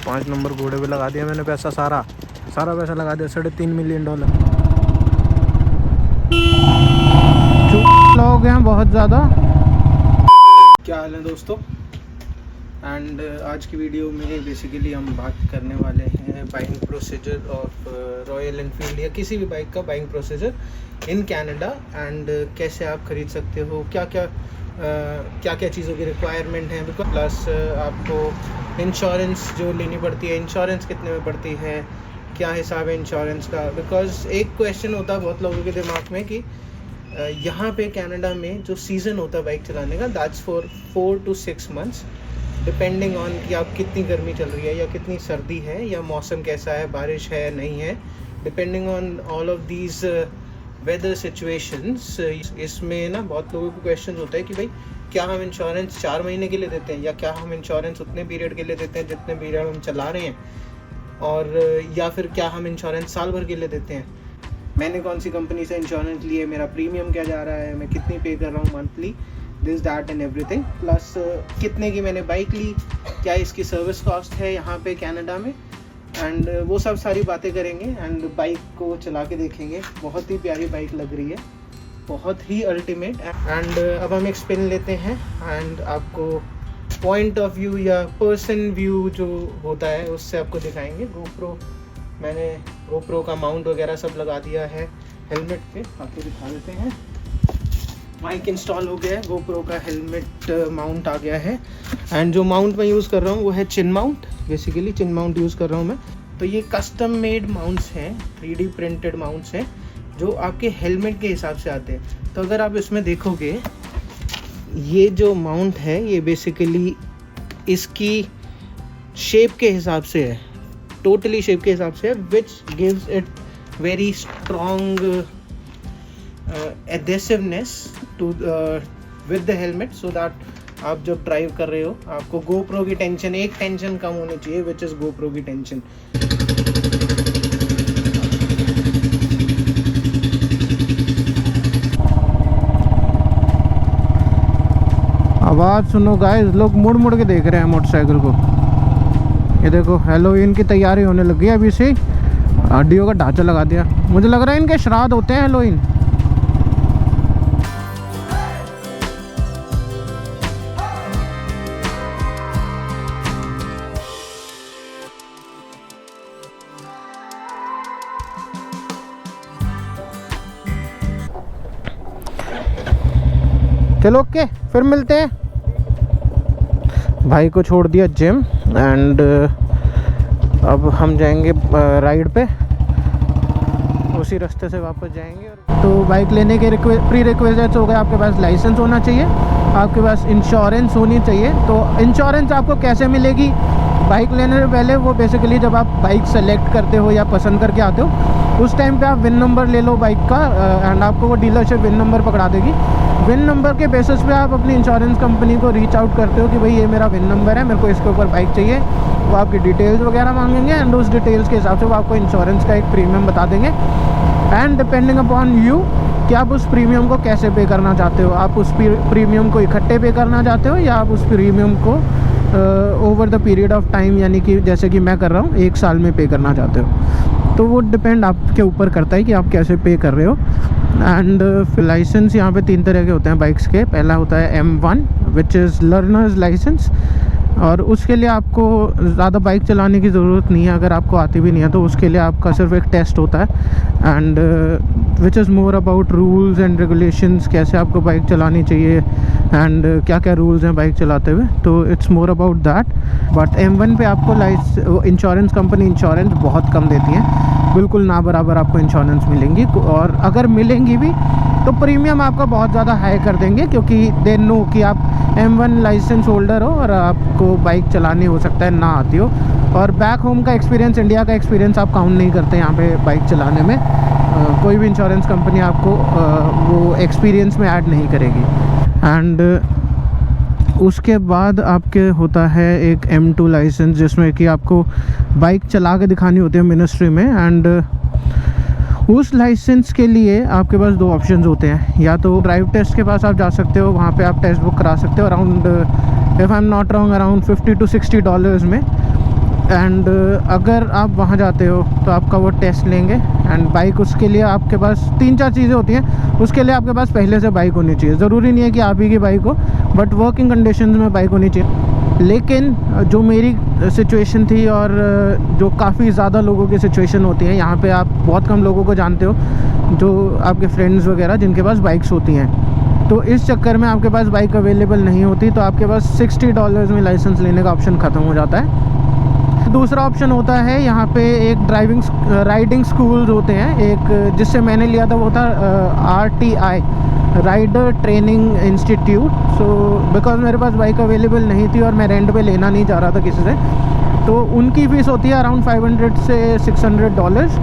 5 number घोड़े पे लगा दिया मैंने पैसा, सारा पैसा लगा दिया, $3.5 मिलियन। लोग हैं बहुत ज़्यादा। क्या हाल है दोस्तों? एंड आज की वीडियो में बेसिकली हम बात करने वाले हैं buying procedure of royal Enfield या किसी भी बाइक का buying procedure in Canada, and कैसे आप ख़रीद सकते हो, क्या क्या चीज़ों की रिक्वायरमेंट है, प्लस आपको इंश्योरेंस जो लेनी पड़ती है, इंश्योरेंस कितने में पड़ती है, क्या हिसाब है इंश्योरेंस का। बिकॉज एक क्वेश्चन होता है बहुत लोगों के दिमाग में कि यहाँ पे कनाडा में जो सीज़न होता है बाइक चलाने का, that's for 4 to 6 months, depending on कि आप कितनी गर्मी चल रही है या कितनी सर्दी है या मौसम कैसा है, बारिश है नहीं है, depending on all of these weather situations. इसमें ना बहुत लोगों को क्वेश्चन होता है कि भाई क्या हम इंश्योरेंस 4 महीने के लिए देते हैं, या क्या हम इंश्योरेंस उतने पीरियड के लिए देते हैं जितने पीरियड हम चला रहे हैं, और या फिर क्या हम इंश्योरेंस साल भर के लिए देते हैं, मैंने कौन सी कंपनी से इंश्योरेंस ली है, मेरा प्रीमियम क्या जा रहा है, मैं कितनी पे कर रहा हूँ monthly, this that and everything, plus कितने की मैंने बाइक ली, क्या इसकी सर्विस कॉस्ट है यहाँ पे कनाडा में, एंड वो सब सारी बातें करेंगे। एंड बाइक को चला के देखेंगे, बहुत ही प्यारी बाइक लग रही है, बहुत ही अल्टीमेट। एंड अब हम एक स्पिन लेते हैं एंड आपको पॉइंट ऑफ व्यू या पर्सन व्यू जो होता है उससे आपको दिखाएंगे। मैंने गोप्रो का माउंट वगैरह सब लगा दिया है हेलमेट पे, आपको दिखा देते हैं। माइक इंस्टॉल हो गया है, गोप्रो का हेलमेट माउंट आ गया है, एंड जो माउंट मैं यूज़ कर रहा हूँ वो है चिन माउंट, बेसिकली चिन माउंट यूज़ कर रहा हूँ मैं। तो ये कस्टम मेड माउंट्स हैं, 3D प्रिंटेड माउंट्स हैं जो आपके हेलमेट के हिसाब से आते हैं। तो अगर आप इसमें देखोगे, ये जो माउंट है ये बेसिकली इसकी शेप के हिसाब से है, टोटली शेप के हिसाब से है, which gives it very strong adhesiveness to with the helmet, so that आप जब ड्राइव कर रहे हो आपको गोप्रो की टेंशन, एक टेंशन कम होनी चाहिए, विच इज़ गोप्रो की टेंशन। आवाज़ सुनो गाइस, लोग मुड़ मुड़ के देख रहे हैं मोटरसाइकिल को। ये देखो हैलोवीन की तैयारी होने लगी है, अभी से हड्डियों का ढांचा लगा दिया। मुझे लग रहा है इनके श्राद्ध होते हैं हैलोवीन। चलो ओके, फिर मिलते हैं। भाई को छोड़ दिया जिम, एंड अब हम जाएंगे राइड पे, उसी रास्ते से वापस जाएंगे। तो बाइक लेने के प्री रिक्विजिट्स हो गए, आपके पास लाइसेंस होना चाहिए, आपके पास इंश्योरेंस होनी चाहिए। तो इंश्योरेंस आपको कैसे मिलेगी बाइक लेने से पहले? वो बेसिकली जब आप बाइक सेलेक्ट करते हो या पसंद करके आते हो, उस टाइम पे आप विन नंबर ले लो बाइक का, एंड आपको वो डीलरशिप विन नंबर पकड़ा देगी। विन नंबर के बेसिस पे आप अपनी इंश्योरेंस कंपनी को रीच आउट करते हो कि भाई ये मेरा विन नंबर है, मेरे को इसके ऊपर बाइक चाहिए। वो आपकी डिटेल्स वगैरह मांगेंगे, एंड उस डिटेल्स के हिसाब से वो आपको इंश्योरेंस का एक प्रीमियम बता देंगे। एंड डिपेंडिंग अपॉन यू कि आप उस प्रीमियम को कैसे पे करना चाहते हो, आप उस प्रीमियम को इकट्ठे पे करना चाहते हो या आप उस प्रीमियम को over the period of time, यानी कि जैसे कि मैं कर रहा हूँ 1 साल में पे करना चाहते हो। तो वो डिपेंड आपके ऊपर करता है कि आप कैसे पे कर रहे हो। एंड लाइसेंस यहाँ पे 3 तरह के होते हैं बाइक्स के। पहला होता है M1 which is learners licence, और उसके लिए आपको ज़्यादा बाइक चलाने की ज़रूरत नहीं है, अगर आपको आती भी नहीं है तो उसके लिए आपका सिर्फ एक टेस्ट होता है। And which is more about rules and regulations, कैसे आपको बाइक चलानी चाहिए एंड क्या क्या रूल्स हैं बाइक चलाते हुए, तो it's more about that. But M1 पे आपको इंश्योरेंस कंपनी इंश्योरेंस बहुत कम देती है, बिल्कुल ना बराबर आपको इंश्योरेंस मिलेंगी, और अगर मिलेंगी भी तो प्रीमियम आपका बहुत ज़्यादा हाई कर देंगे, क्योंकि दे नो कि आप M1 लाइसेंस होल्डर हो और आपको बाइक चलानी हो सकता है ना आती हो, और बैक होम का एक्सपीरियंस, इंडिया का एक्सपीरियंस आप काउंट नहीं करते यहाँ पे बाइक चलाने में। कोई भी इंश्योरेंस कंपनी आपको वो एक्सपीरियंस में ऐड नहीं करेगी। एंड उसके बाद आपके होता है एक M2 लाइसेंस, जिसमें कि आपको बाइक चला के दिखानी होती है मिनिस्ट्री में। एंड उस लाइसेंस के लिए आपके पास 2 ऑप्शंस होते हैं, या तो ड्राइव टेस्ट के पास आप जा सकते हो, वहाँ पे आप टेस्ट बुक करा सकते हो around, if I am not wrong, around $50 to $60 में। एंड अगर आप वहाँ जाते हो तो आपका वो टेस्ट लेंगे। एंड बाइक, उसके लिए आपके पास 3-4 चीज़ें होती हैं। उसके लिए आपके पास पहले से बाइक होनी चाहिए। ज़रूरी नहीं है कि आप ही की बाइक हो, बट वर्किंग कंडीशंस में बाइक होनी चाहिए। लेकिन जो मेरी सिचुएशन थी और जो काफ़ी ज़्यादा लोगों की सिचुएशन होती है, यहाँ पे आप बहुत कम लोगों को जानते हो जो आपके फ्रेंड्स वगैरह जिनके पास बाइक्स होती हैं। तो इस चक्कर में आपके पास बाइक अवेलेबल नहीं होती, तो आपके पास $60 में लाइसेंस लेने का ऑप्शन ख़त्म हो जाता है। दूसरा ऑप्शन होता है यहाँ पे एक राइडिंग स्कूल्स होते हैं। एक जिससे मैंने लिया था वो था RTI, rider training institute. So because मेरे पास बाइक अवेलेबल नहीं थी और मैं रेंट पे लेना नहीं चाह रहा था किसी से, तो उनकी फ़ीस होती है अराउंड $500 से $600।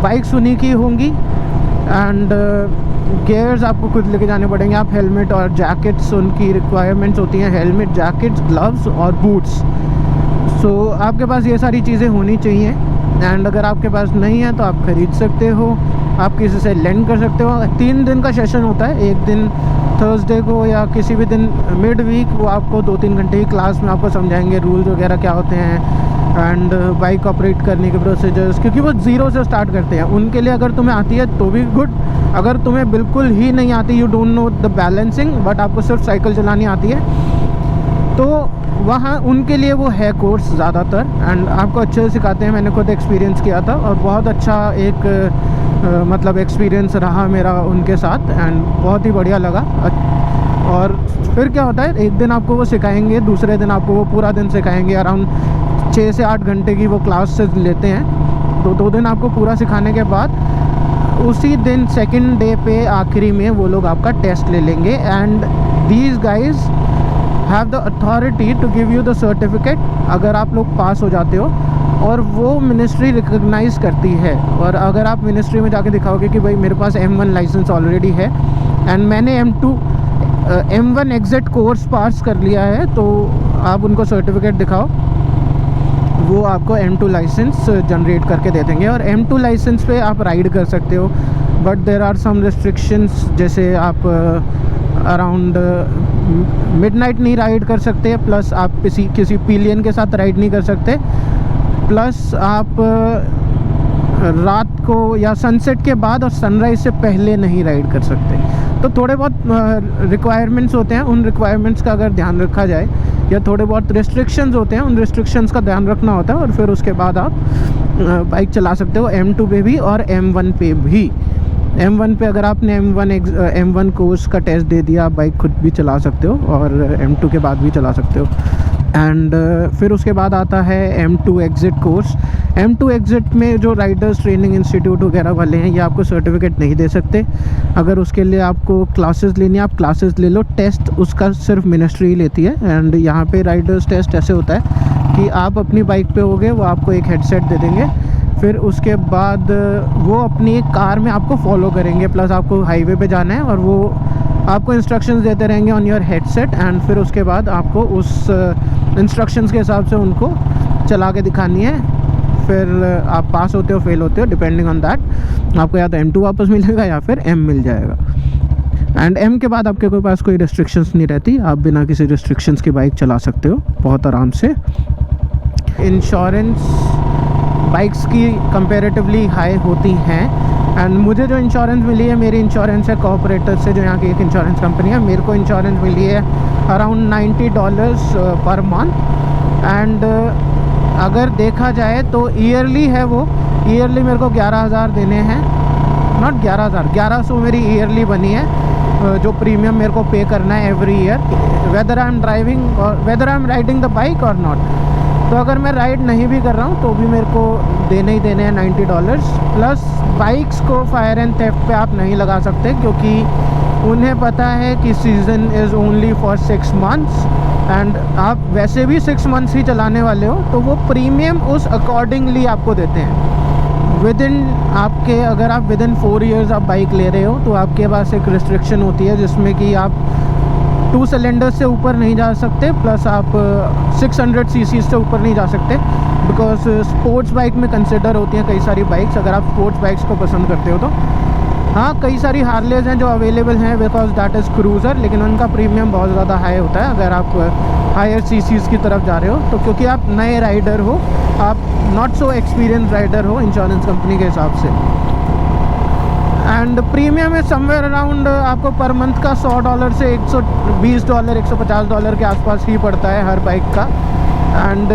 बाइक्स उन्हीं की होंगी एंड गियर्स आपको खुद लेके जाने पड़ेंगे। आप हेलमेट और जैकेट्स, उनकी रिक्वायरमेंट्स होती हैं हेलमेट, जैकेट्स, ग्लव्स और बूट्स। सो आपके पास ये सारी चीज़ें होनी चाहिए। एंड अगर आपके पास नहीं है तो आप ख़रीद सकते हो, आप किसी से लेंड कर सकते हो। 3 दिन का सेशन होता है, एक दिन थर्सडे को या किसी भी दिन मिड वीक वो आपको 2-3 घंटे की क्लास में आपको समझाएंगे रूल्स वगैरह क्या होते हैं एंड बाइक ऑपरेट करने के प्रोसीजर्स, क्योंकि वो ज़ीरो से स्टार्ट करते हैं। उनके लिए अगर तुम्हें आती है तो भी गुड, अगर तुम्हें बिल्कुल ही नहीं आती, you don't know the balancing, but आपको सिर्फ साइकिल चलानी आती है, तो वहाँ उनके लिए वो है कोर्स ज़्यादातर। एंड आपको अच्छे से सिखाते हैं। मैंने खुद एक्सपीरियंस किया था और बहुत अच्छा एक मतलब एक्सपीरियंस रहा मेरा उनके साथ एंड बहुत ही बढ़िया लगा। और फिर क्या होता है, एक दिन आपको वो सिखाएंगे, दूसरे दिन आपको वो पूरा दिन सिखाएंगे। अराउंड 6 से 8 घंटे की वो क्लासेस लेते हैं। तो 2 दिन आपको पूरा सिखाने के बाद उसी दिन सेकंड डे पे आखिरी में वो लोग आपका टेस्ट ले लेंगे। And these guys have the authority to give you the certificate अगर आप लोग पास हो जाते हो, और वो मिनिस्ट्री रिकॉग्नाइज़ करती है। और अगर आप मिनिस्ट्री में जाके दिखाओगे कि भाई मेरे पास M1 लाइसेंस ऑलरेडी है एंड मैंने M1 एग्जिट कोर्स पास कर लिया है, तो आप उनको सर्टिफिकेट दिखाओ, वो आपको M2 लाइसेंस जनरेट करके दे देंगे। और M2 लाइसेंस पे आप राइड कर सकते हो, but there are some restrictions, जैसे आप अराउंड मिडनाइट नहीं राइड कर सकते, प्लस आप किसी पिलियन के साथ राइड नहीं कर सकते, प्लस आप रात को या सनसेट के बाद और सनराइज़ से पहले नहीं राइड कर सकते। तो थोड़े बहुत रिक्वायरमेंट्स होते हैं, उन रिक्वायरमेंट्स का अगर ध्यान रखा जाए, या थोड़े बहुत रिस्ट्रिक्शंस होते हैं, उन रिस्ट्रिक्शंस का ध्यान रखना होता है, और फिर उसके बाद आप बाइक चला सकते हो M2 पे भी और M1 पे भी। M1 पे अगर आपने M1 कोर्स का टेस्ट दे दिया, आप बाइक खुद भी चला सकते हो और M2 के बाद भी चला सकते हो। एंड फिर उसके बाद आता है M2 exit course. M2 exit में जो राइडर्स ट्रेनिंग इंस्टीट्यूट वगैरह वाले हैं, ये आपको सर्टिफिकेट नहीं दे सकते। अगर उसके लिए आपको क्लासेस लेनी है, आप क्लासेस ले लो, टेस्ट उसका सिर्फ मिनिस्ट्री ही लेती है। एंड यहाँ पे राइडर्स टेस्ट ऐसे होता है कि आप अपनी बाइक पे होगे, वो आपको एक हेडसेट दे देंगे, फिर उसके बाद वो अपनी कार में आपको फॉलो करेंगे, प्लस आपको हाईवे पे जाना है और वो आपको इंस्ट्रक्शंस देते रहेंगे ऑन योर हेडसेट। एंड फिर उसके बाद आपको उस इंस्ट्रक्शंस के हिसाब से उनको चला के दिखानी है। फिर आप पास होते हो, फेल होते हो, डिपेंडिंग ऑन दैट आपको या तो M2 वापस मिलेगा या फिर M मिल जाएगा। एंड M के बाद आपके पास कोई रिस्ट्रिक्शंस नहीं रहती, आप बिना किसी रिस्ट्रिक्शंस की बाइक चला सकते हो बहुत आराम से। इंश्योरेंस बाइक्स की कंपैरेटिवली हाई होती हैं। एंड मुझे जो इंश्योरेंस मिली है, मेरी इंश्योरेंस है कॉर्पोरेटर से, जो यहाँ की एक इंश्योरेंस कंपनी है। मेरे को इंश्योरेंस मिली है अराउंड $90 पर मंथ। एंड अगर देखा जाए तो ईयरली है, वो ईयरली मेरे को 11,000 देने हैं, नॉट 11,000, 1100 मेरी ईयरली बनी है, जो प्रीमियम मेरे को पे करना है every year, whether I am driving और whether I am riding the bike और नॉट। तो अगर मैं राइड नहीं भी कर रहा हूँ तो भी मेरे को देने ही देने हैं $90। प्लस बाइक्स को फायर एंड थेफ्ट पे आप नहीं लगा सकते, क्योंकि उन्हें पता है कि season is only for 6 months and आप वैसे भी 6 मंथ्स ही चलाने वाले हो, तो वो प्रीमियम उस अकॉर्डिंगली आपको देते हैं। विदिन आपके, अगर आप विदिन 4 ईयर्स आप बाइक ले रहे हो, तो आपके पास एक रिस्ट्रिक्शन होती है जिसमें कि आप 2 सिलेंडर्स से ऊपर नहीं जा सकते, प्लस आप 600 सीसी से ऊपर नहीं जा सकते, बिकॉज स्पोर्ट्स बाइक में कंसिडर होती हैं कई सारी बाइक्स, अगर आप स्पोर्ट्स बाइक्स को पसंद करते हो तो। हाँ, कई सारी हार्लेज हैं जो अवेलेबल हैं बिकॉज दैट इज़ क्रूज़र, लेकिन उनका प्रीमियम बहुत ज़्यादा हाई होता है। अगर आप हायर सीसीज़ की तरफ जा रहे हो, तो क्योंकि आप नए राइडर हो, आप नॉट सो एक्सपीरियंस राइडर हो इंश्योरेंस कंपनी के हिसाब से। एंड प्रीमियम है समवेयर अराउंड आपको पर मंथ का $100 से $120 $150 के आसपास ही पड़ता है हर बाइक का। एंड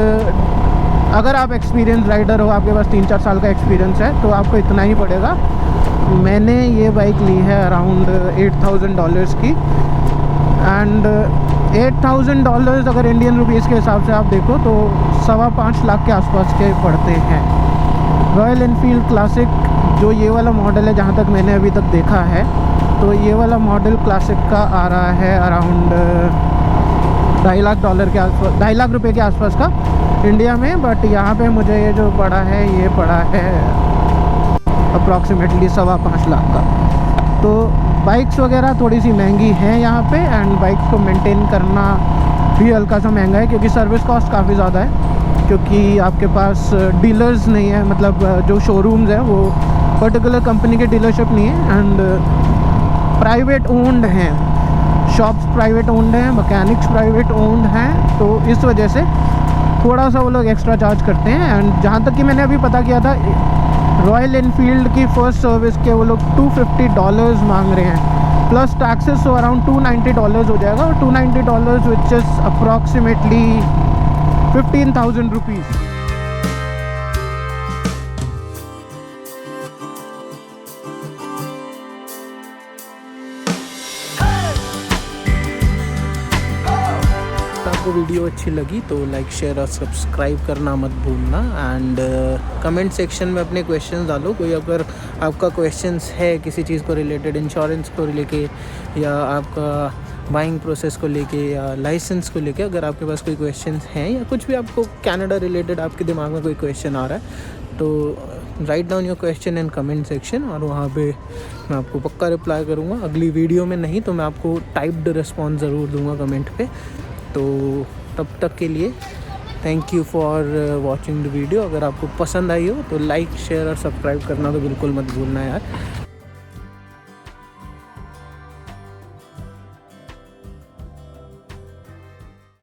अगर आप एक्सपीरियंस राइडर हो, आपके पास 3-4 साल का एक्सपीरियंस है, तो आपको इतना ही पड़ेगा। मैंने ये बाइक ली है अराउंड $8,000 की। एंड $8,000 अगर इंडियन रुपीज़ के हिसाब से आप देखो तो 5.25 लाख के आसपास के पड़ते हैं। रॉयल एनफील्ड क्लासिक जो ये वाला मॉडल है, जहाँ तक मैंने अभी तक देखा है, तो ये वाला मॉडल क्लासिक का आ रहा है अराउंड $2.5 लाख के आसपास, $2.5 लाख रुपये के आसपास का इंडिया में। बट यहाँ पे मुझे ये जो पड़ा है, ये पड़ा है अप्रॉक्सीमेटली 5.25 लाख का। तो बाइक्स वगैरह थोड़ी सी महंगी हैं यहाँ पे। एंड बाइक्स को मेंटेन करना भी हल्का सा महंगा है, क्योंकि सर्विस कॉस्ट काफ़ी ज़्यादा है, क्योंकि आपके पास डीलर्स नहीं है, मतलब जो शोरूम्स हैं वो पर्टिकुलर कंपनी के डीलरशिप नहीं है। एंड प्राइवेट ओन्ड हैं, शॉप्स प्राइवेट ओन्ड हैं, मैकेनिक्स प्राइवेट ओन्ड हैं, तो इस वजह से थोड़ा सा वो लोग एक्स्ट्रा चार्ज करते हैं। एंड जहाँ तक कि मैंने अभी पता किया था, रॉयल एनफील्ड की फ़र्स्ट सर्विस के वो लोग $250 मांग रहे हैं प्लस टैक्सेस, तो अराउंड $290 हो जाएगा। और $290 विच इज़ अप्रॉक्सीमेटली 15,000 रुपीज़। आपको वीडियो अच्छी लगी तो लाइक शेयर और सब्सक्राइब करना मत भूलना। एंड कमेंट सेक्शन में अपने क्वेश्चंस डालो। कोई अगर आपका क्वेश्चंस है किसी चीज़ को रिलेटेड, इंश्योरेंस को लेके या आपका बाइंग प्रोसेस को लेके या लाइसेंस को लेके, अगर आपके पास कोई क्वेश्चंस हैं या कुछ भी आपको कनाडा रिलेटेड आपके दिमाग में कोई क्वेश्चन आ रहा है, तो write down your question in comment section, और वहाँ पे मैं आपको पक्का रिप्लाई करूँगा। अगली वीडियो में नहीं तो मैं आपको टाइप्ड रिस्पॉन्स ज़रूर दूँगा कमेंट पे। तो तब तक के लिए thank you for watching the video. अगर आपको पसंद आई हो तो लाइक शेयर और सब्सक्राइब करना तो बिल्कुल मत भूलना यार।